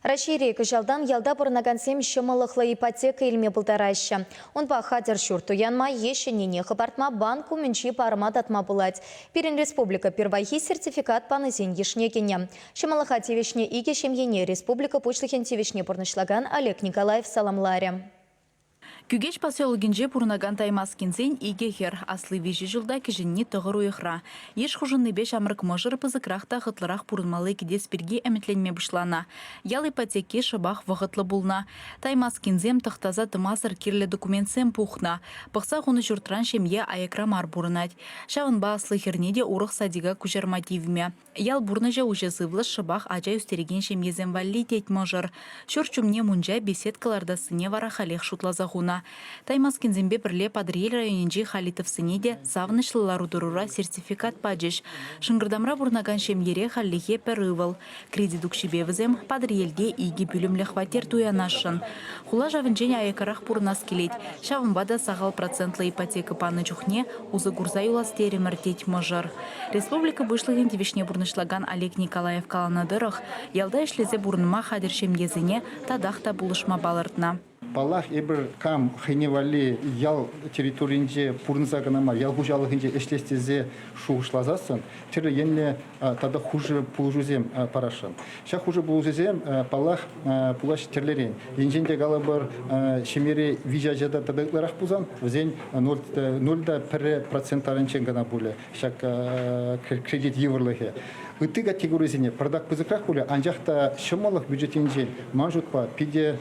Раширейк жалдан ялда бұрынагансем шымылықлы ипотека илме бұлдарашы. Он ба хадер шүрту янма ешенене хабартма банку менчи парма датма бұлад. Пирин республика первайхи сертификат панызен ешнекене. Шымылыға тевешне иге шемьене республика пучлыхен тевешне бұрнышлаган Олег Николаев саламларе. Күгеш поселогинже пурнаган таймас кинзен игехер аслы вежи жылда кежинни тұғыр уйықра. Еш хужынны беш амрык мыжыр пызыкрақта хытлырақ пурынмалы кедес бірге әметленме бұшлана. Ял ипотеке шыбақ вғытлы бұлна. Таймас кинзем тұқтаза тымасыр керлі документсем пухна. Пықса ғуны жүртран шемье аякра мар бұрынат. Шавынба аслы хернеде урық садига күжермативме. Ял бұрныжа уже зывлы шыбақ ажай үстереген шемьезем валли тет мыжыр. Шүрчумне мұнжа беседкаларда сыне вара халех шутлаза ғуна. Таймас кинзембе бірле Падриель районенжи халитов сынеде савнышлылар удырура сертификат паджеш. Шыңгырдамра бұрнаган шемьере халлихе пәрывыл. Кредидук шибевізем Падриельде иги бүлімлі хватер туянашын. Хула жавынжен аякарақ бұрнас келет. Шавынбада сағал процентлы ипотека паны чухне узы гурзай уластері мәртет мыжыр. Республика бұшлығын тевешне бұрнышлаган Олег Николаев каланадырық. Ялда ішлезе бұрныма хадер шемьезіне тадақта бұлышма балыртна. Балах ебір кам хыневали ял территориинже пурнзаганама ял хужалыгынже эшлестезе шуғышлазасын, тірі енне тада хуже пулжузем парашын. Ша хуже пулжузем балах пулаш терлерен. Енженде галабыр шемере вижажада тадықларақ пузан, өзен 0,1% арынчен гана буле. Шак кредит еврлығы. Үті категоризіне продак пызықрақ буле, анжақта шымалық бюджетінже манжутпа пиде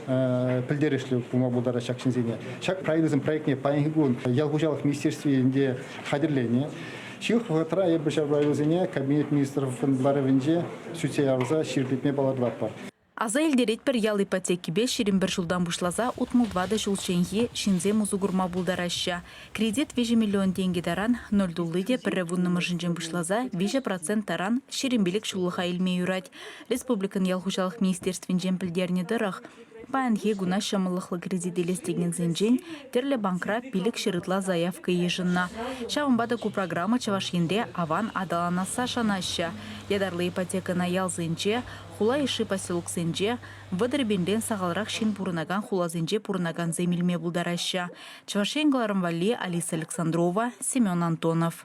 пілдерешлі пума булдара шакшынзене. Шак правильным проектне паингун ялгужалық министерстве хадерлене. Ших ватра ебіша правильзене кабинет министров барывенже сүте арза ширпетме баларлаппар. Аза елдерет бір ял ипотеки бе шерін бір жылдан бұшлаза ұтмылдвады жылшенге шинзе музугурма бұлдарашы. Кредит 5 миллион тенге даран 0 дуллыде бірі вұннымы жынжын бұшлаза 5% таран шерінбелік шулыға илме юрать. Республикан ялғушалық министерствен жемпілдеріне дырық. Паянхе гуна шамылықлы кредиделес деген зенжен, терлі банкра пилік шырытла заявка ежынна. Шавынбада ку программа чавашенде аван адаланаса шанашы. Ядарлы ипотекана ял зенче, хула иши поселок зенче, выдырбенден сағалрақ шин пурынаган хула зенче пурынаган земельме бұлдарашы. Чавашенгаларым вали Алиса Александрова, Семен Антонов.